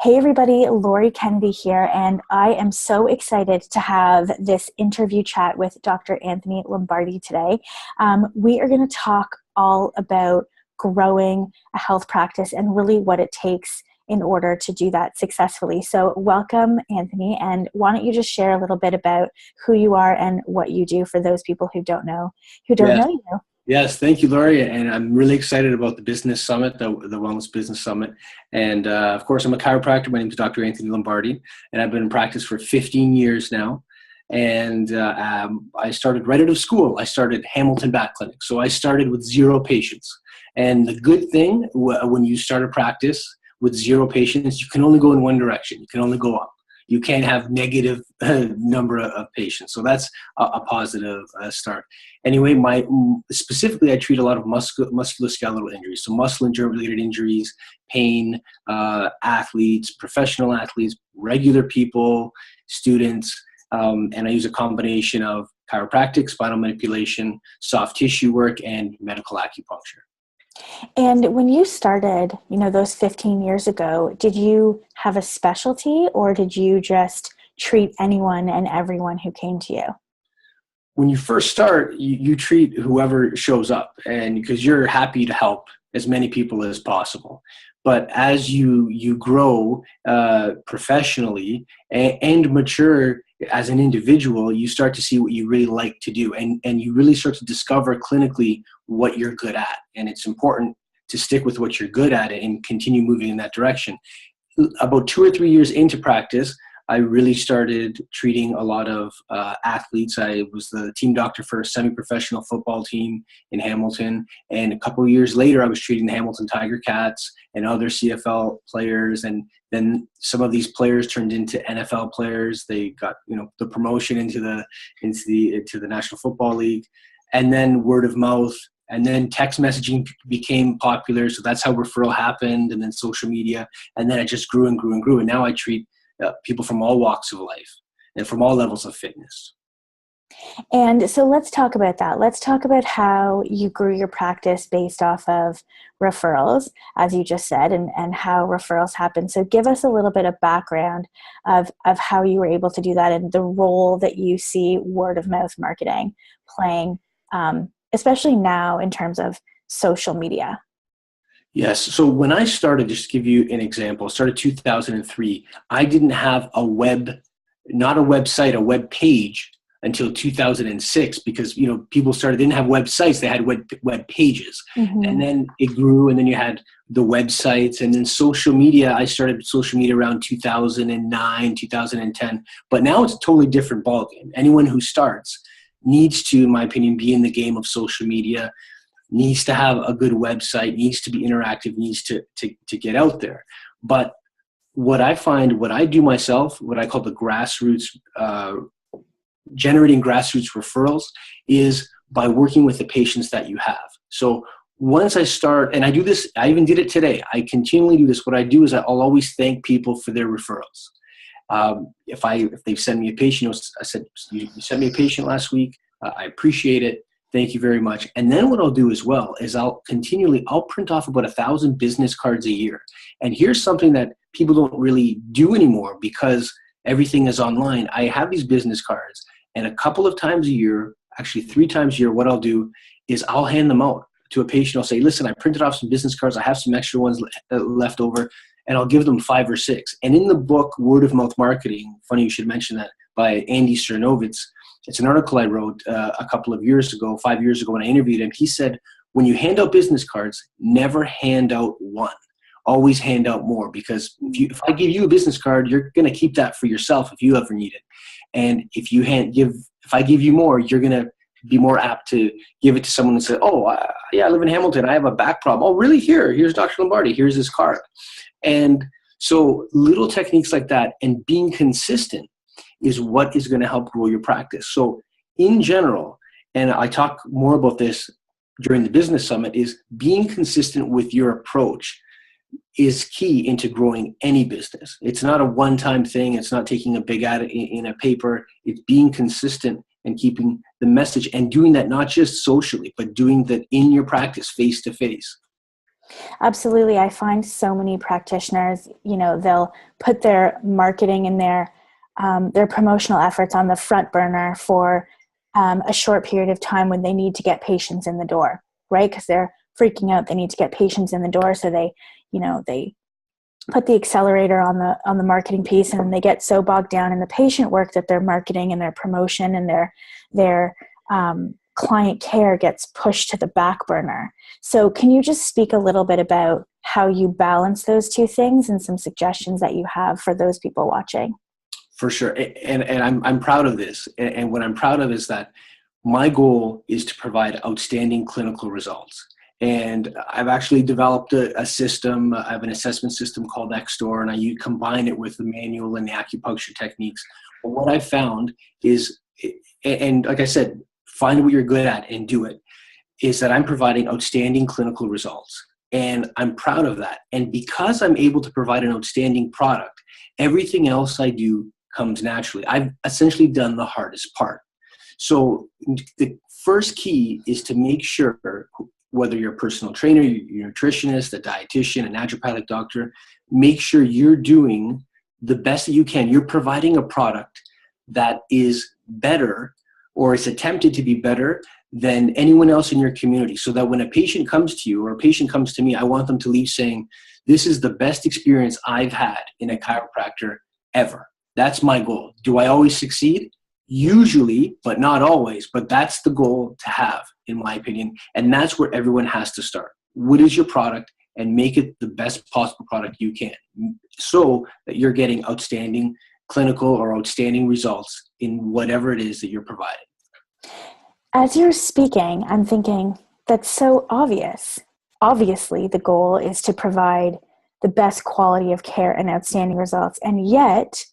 Hey everybody, Lori Kennedy here, and I am so excited to have this interview chat with Dr. Anthony Lombardi today. We are going to talk all about growing a health practice and really what it takes in order to do that successfully. So welcome, Anthony, and why don't you just share a little bit about who you are and what you do for those people who don't know Yes. you. Yes, thank you, Laurie. And I'm really excited about the business summit, the Wellness Business Summit. And of course, I'm a chiropractor. My name is Dr. Anthony Lombardi, and I've been in practice for 15 years now. And I started right out of school. I started Hamilton Back Clinic. So I started with 0 patients. And the good thing when you start a practice with 0 patients, you can only go in one direction. You can only go up. You can't have negative number of patients. So that's a positive start. Anyway, specifically, I treat a lot of musculoskeletal injuries. So muscle and joint-related injuries, pain, athletes, professional athletes, regular people, students, and I use a combination of chiropractic, spinal manipulation, soft tissue work, and medical acupuncture. And when you started, those 15 years ago, did you have a specialty or did you just treat anyone and everyone who came to you? When you first start, you treat whoever shows up, and because you're happy to help as many people as possible. But as you grow professionally and mature as an individual, you start to see what you really like to do, and you really start to discover clinically what you're good at. And it's important to stick with what you're good at and continue moving in that direction. About 2 or 3 years into practice, I really started treating a lot of athletes. I was the team doctor for a semi-professional football team in Hamilton. And a couple of years later, I was treating the Hamilton Tiger Cats and other CFL players. And then some of these players turned into NFL players. They got, the promotion into the National Football League. And then word of mouth. And then text messaging became popular. So that's how referral happened. And then social media. And then it just grew and grew and grew. And now I treat people from all walks of life and from all levels of fitness. And so let's talk about that. Let's talk about how you grew your practice based off of referrals, as you just said, and how referrals happen. So give us a little bit of background of how you were able to do that and the role that you see word of mouth marketing playing, especially now in terms of social media. Yes. So when I started, just to give you an example, started 2003, I didn't have not a website, a web page until 2006 because, people didn't have websites, they had web pages. Mm-hmm. And then it grew, and then you had the websites, and then social media. I started social media around 2009, 2010, but now it's a totally different ballgame. Anyone who starts needs to, in my opinion, be in the game of social media, needs to have a good website, needs to be interactive, needs to get out there. But what I find, what I do myself, what I call the grassroots, generating grassroots referrals, is by working with the patients that you have. So once I start, and I do this, I even did it today, I continually do this. What I do is I'll always thank people for their referrals. If they've sent me a patient, I said, you sent me a patient last week, I appreciate it. Thank you very much. And then what I'll do as well is I'll print off about 1,000 business cards a year. And here's something that people don't really do anymore because everything is online. I have these business cards, and a couple of times a year, actually 3 times a year, what I'll do is I'll hand them out to a patient. I'll say, listen, I printed off some business cards. I have some extra ones left over, and I'll give them 5 or 6. And in the book, Word of Mouth Marketing, funny you should mention that, by Andy Cernovitz, it's an article I wrote a couple of years ago, 5 years ago when I interviewed him. He said, when you hand out business cards, never hand out one. Always hand out more, because if I give you a business card, you're going to keep that for yourself if you ever need it. And if I give you more, you're going to be more apt to give it to someone and say, I live in Hamilton. I have a back problem. Oh, really? Here's Dr. Lombardi. Here's his card. And so little techniques like that and being consistent is what is going to help grow your practice. So in general, and I talk more about this during the business summit, is being consistent with your approach is key into growing any business. It's not a one-time thing. It's not taking a big ad in a paper. It's being consistent and keeping the message and doing that not just socially, but doing that in your practice face to face. Absolutely. I find so many practitioners, they'll put their marketing and their promotional efforts on the front burner for a short period of time when they need to get patients in the door, right? Because they're freaking out. They need to get patients in the door. So they put the accelerator on the marketing piece, and then they get so bogged down in the patient work that their marketing and their promotion and their client care gets pushed to the back burner. So can you just speak a little bit about how you balance those two things and some suggestions that you have for those people watching? For sure. And I'm proud of this. And what I'm proud of is that my goal is to provide outstanding clinical results. And I've actually developed a system. I have an assessment system called XStore, and I combine it with the manual and the acupuncture techniques. But what I found is, and like I said, find what you're good at and do it, is that I'm providing outstanding clinical results. And I'm proud of that. And because I'm able to provide an outstanding product, everything else I do comes naturally. I've essentially done the hardest part. So the first key is to make sure, whether you're a personal trainer, you're a nutritionist, a dietitian, a naturopathic doctor, make sure you're doing the best that you can. You're providing a product that is better, or is attempted to be better than anyone else in your community, so that when a patient comes to you or a patient comes to me, I want them to leave saying, this is the best experience I've had in a chiropractor ever. That's my goal. Do I always succeed? Usually, but not always. But that's the goal to have, in my opinion. And that's where everyone has to start. What is your product? And make it the best possible product you can, so that you're getting outstanding clinical or outstanding results in whatever it is that you're providing. As you're speaking, I'm thinking that's so obvious. Obviously, the goal is to provide the best quality of care and outstanding results. And yet,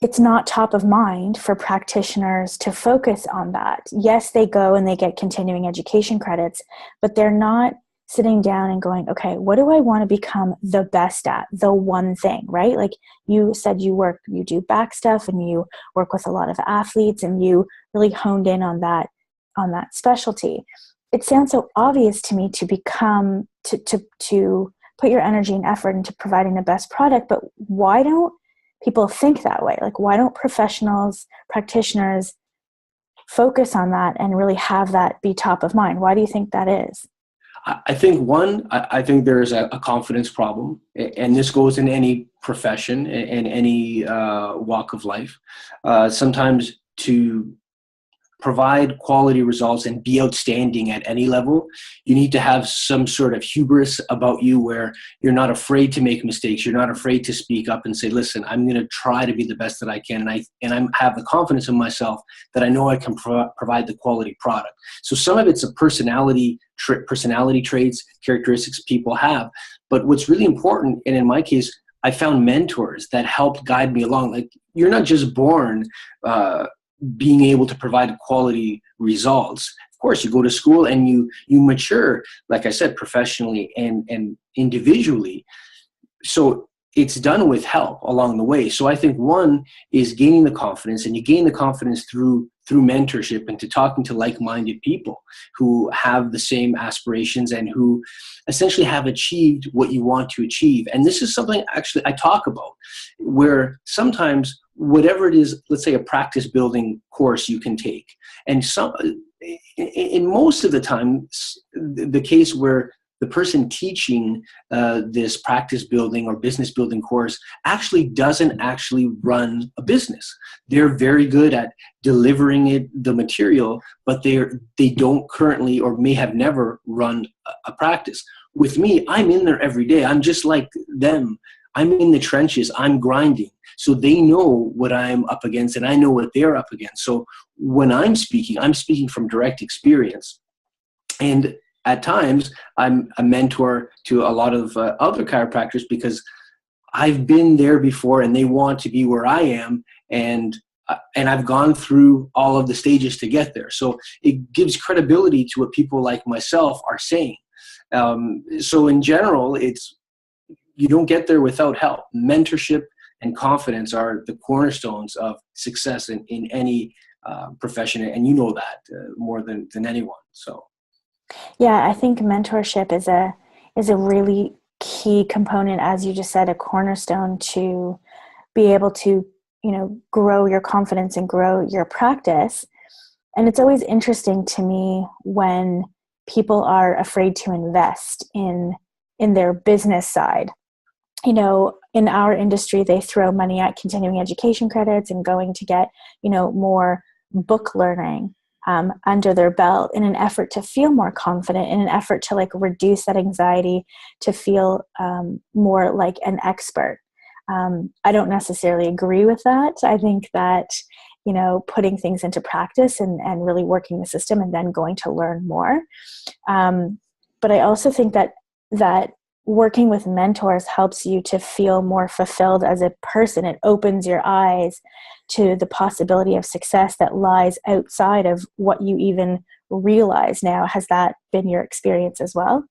it's not top of mind for practitioners to focus on that. Yes, they go and they get continuing education credits, but they're not sitting down and going, okay, what do I want to become the best at? The one thing, right? Like you said, you do back stuff and you work with a lot of athletes and you really honed in on that specialty. It sounds so obvious to me to put your energy and effort into providing the best product, but why don't people think that way? Like, why don't practitioners focus on that and really have that be top of mind? Why do you think that is? I think I think there's a confidence problem, and this goes in any profession and any walk of life. Sometimes to provide quality results and be outstanding at any level, you need to have some sort of hubris about you, where you're not afraid to make mistakes. You're not afraid to speak up and say, listen, I'm going to try to be the best that I can. And I have the confidence in myself that I know I can provide the quality product. So some of it's a personality traits, characteristics people have. But what's really important, and in my case, I found mentors that helped guide me along. Like, you're not just born being able to provide quality results. Of course, you go to school and you mature, like I said, professionally and individually. So it's done with help along the way. So I think one is gaining the confidence, and you gain the confidence through mentorship and to talking to like-minded people who have the same aspirations and who essentially have achieved what you want to achieve. And this is something actually I talk about, where sometimes whatever it is, let's say a practice building course you can take, and in most of the time, the case where the person teaching this practice building or business building course actually doesn't actually run a business. They're very good at delivering the material, but they don't currently, or may have never, run a practice. With me, I'm in there every day. I'm just like them. I'm in the trenches. I'm grinding. So they know what I'm up against, and I know what they're up against. So when I'm speaking from direct experience. And at times, I'm a mentor to a lot of other chiropractors, because I've been there before and they want to be where I am, and I've gone through all of the stages to get there. So it gives credibility to what people like myself are saying. So in general, you don't get there without help. Mentorship and confidence are the cornerstones of success in any profession, and you know that more than anyone. So. Yeah, I think mentorship is a really key component, as you just said, a cornerstone to be able to, grow your confidence and grow your practice. And it's always interesting to me when people are afraid to invest in their business side. In our industry, they throw money at continuing education credits and going to get, more book learning under their belt in an effort to feel more confident, in an effort to like reduce that anxiety, to feel more like an expert. I don't necessarily agree with that. I think that, putting things into practice and really working the system and then going to learn more. But I also think that working with mentors helps you to feel more fulfilled as a person. It opens your eyes to the possibility of success that lies outside of what you even realize now. Has that been your experience as well?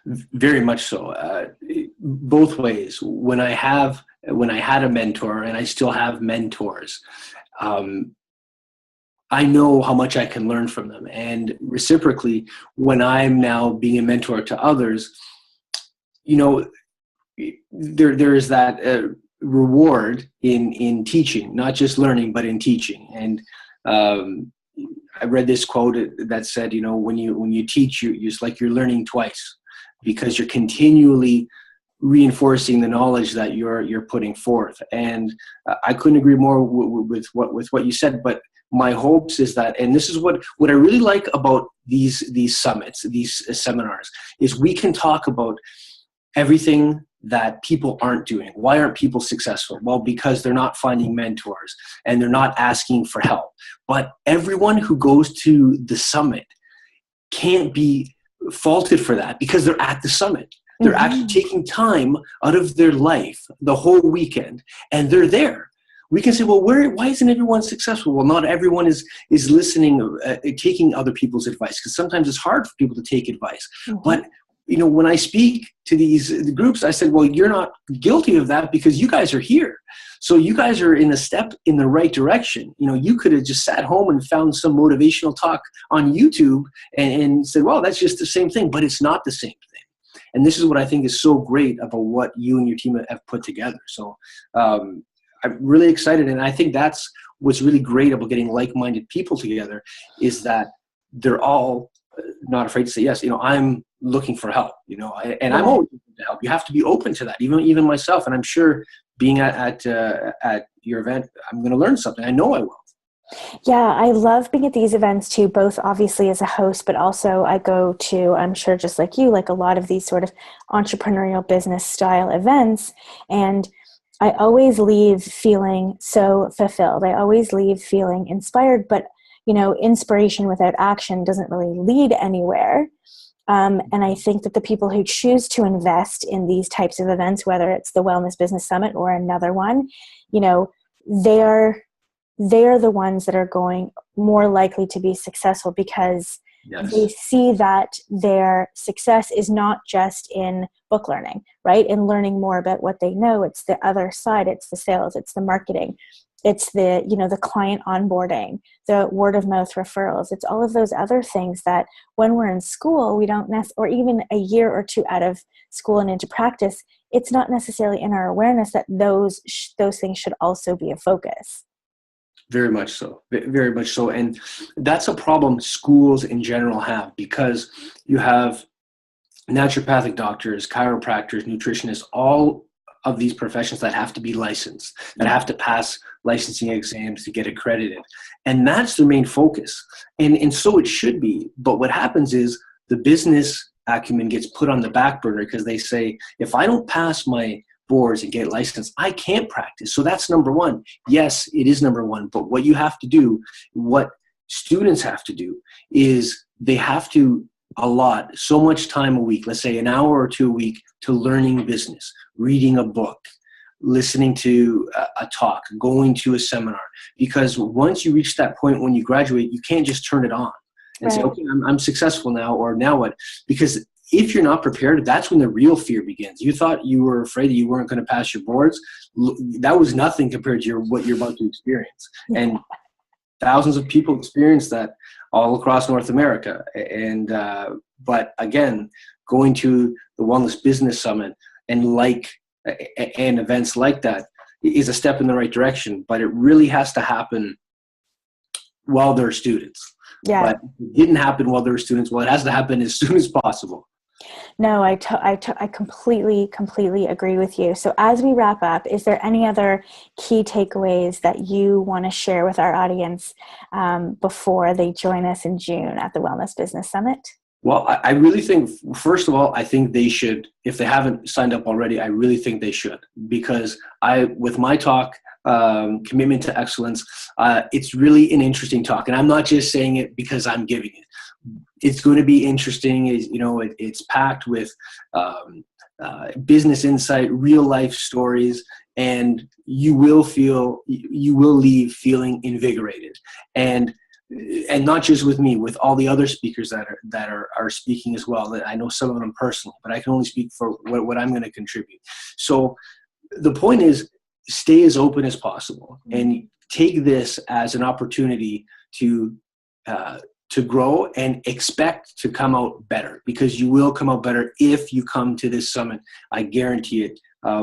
Very much so. Both ways. When I had a mentor, and I still have mentors, I know how much I can learn from them. And reciprocally, when I'm now being a mentor to others, there is that reward in teaching, not just learning, but in teaching. And I read this quote that said, when you teach, it's like you're learning twice, because you're continually reinforcing the knowledge that you're putting forth. And I couldn't agree more with what you said. But my hopes is that, and this is what I really like about these summits, these seminars, is we can talk about everything that people aren't doing. Why aren't people successful? Well, because they're not finding mentors and they're not asking for help. But everyone who goes to the summit can't be faulted for that, because they're at the summit. They're actually taking time out of their life, the whole weekend, and they're there. We can say, well, why isn't everyone successful? Well, not everyone is listening, taking other people's advice, because sometimes it's hard for people to take advice. But when I speak to the groups, I said, well, you're not guilty of that, because you guys are here. So you guys are in a step in the right direction. You could have just sat home and found some motivational talk on YouTube and said, well, that's just the same thing, but it's not the same thing. And this is what I think is so great about what you and your team have put together. So I'm really excited. And I think that's what's really great about getting like-minded people together, is that they're all not afraid to say, yes, I'm looking for help, and I'm always looking to help. You have to be open to that, even myself. And I'm sure being at your event, I'm going to learn something. I know I will. Yeah, I love being at these events too, both obviously as a host, but also I go to, I'm sure just like you, like a lot of these sort of entrepreneurial business style events. And I always leave feeling so fulfilled. I always leave feeling inspired, but inspiration without action doesn't really lead anywhere. And I think that the people who choose to invest in these types of events, whether it's the Wellness Business Summit or another one, they're the ones that are going more likely to be successful, because they see that their success is not just in book learning, right? In learning more about what they know. It's the other side. It's the sales. It's the marketing. It's the, the client onboarding, the word of mouth referrals. It's all of those other things that when we're in school, we don't or even a year or two out of school and into practice, it's not necessarily in our awareness that those things should also be a focus. Very much so. Very much so. And that's a problem schools in general have, because you have naturopathic doctors, chiropractors, nutritionists, all of these professions that have to be licensed, that have to pass licensing exams to get accredited. And that's their main focus. And so it should be. But what happens is the business acumen gets put on the back burner, because they say, if I don't pass my boards and get licensed, I can't practice. So that's number one. Yes, it is number one. But what you have to do, what students have to do, is they have to allot so much time a week, let's say an hour or two a week, to learning business, reading a book, listening to a talk, going to a seminar. Because once you reach that point when you graduate, you can't just turn it on and say, okay, I'm successful now, or now what? Because if you're not prepared, that's when the real fear begins. You thought you were afraid that you weren't going to pass your boards. That was nothing compared to what you're about to experience. And thousands of people experience that all across North America. And but again, going to the Wellness Business Summit and events like that is a step in the right direction, but it really has to happen while they're students. Yeah. But it didn't happen while they're students. Well, it has to happen as soon as possible. No, I completely agree with you. So as we wrap up, is there any other key takeaways that you want to share with our audience before they join us in June at the Wellness Business Summit? Well, I really think, first of all, I think they should, if they haven't signed up already, I really think they should, because with my talk, Commitment to Excellence, it's really an interesting talk. And I'm not just saying it because I'm giving it. It's going to be interesting. It's packed with business insight, real life stories, and you will leave feeling invigorated. And not just with me, with all the other speakers that are speaking as well. I know some of them personally, but I can only speak for what I'm going to contribute. So the point is, stay as open as possible and take this as an opportunity to grow and expect to come out better, because you will come out better if you come to this summit. I guarantee it,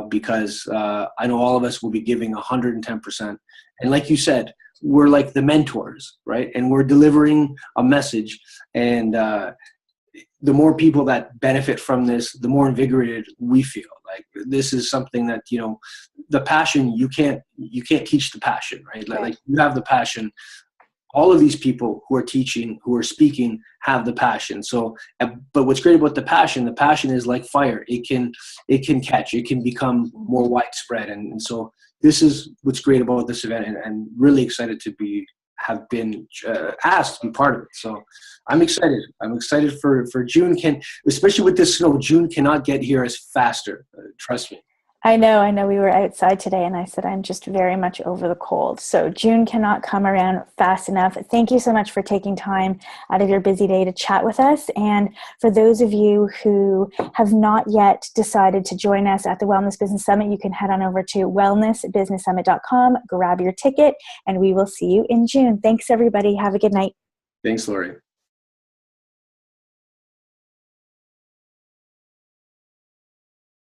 because I know all of us will be giving 110%. And like you said, we're like the mentors, right? And we're delivering a message. And the more people that benefit from this, the more invigorated we feel. Like, this is something that, the passion, you can't teach the passion, right? Like you have the passion. All of these people who are teaching, who are speaking, have the passion. So, but what's great about the passion is like fire. It can catch, it can become more widespread. And so this is what's great about this event, and really excited to have been asked to be part of it. So I'm excited. I'm excited for June. Especially with this snow, June cannot get here as faster. Trust me. I know. We were outside today and I said, I'm just very much over the cold. So June cannot come around fast enough. Thank you so much for taking time out of your busy day to chat with us. And for those of you who have not yet decided to join us at the Wellness Business Summit, you can head on over to wellnessbusinesssummit.com, grab your ticket, and we will see you in June. Thanks, everybody. Have a good night. Thanks, Lori.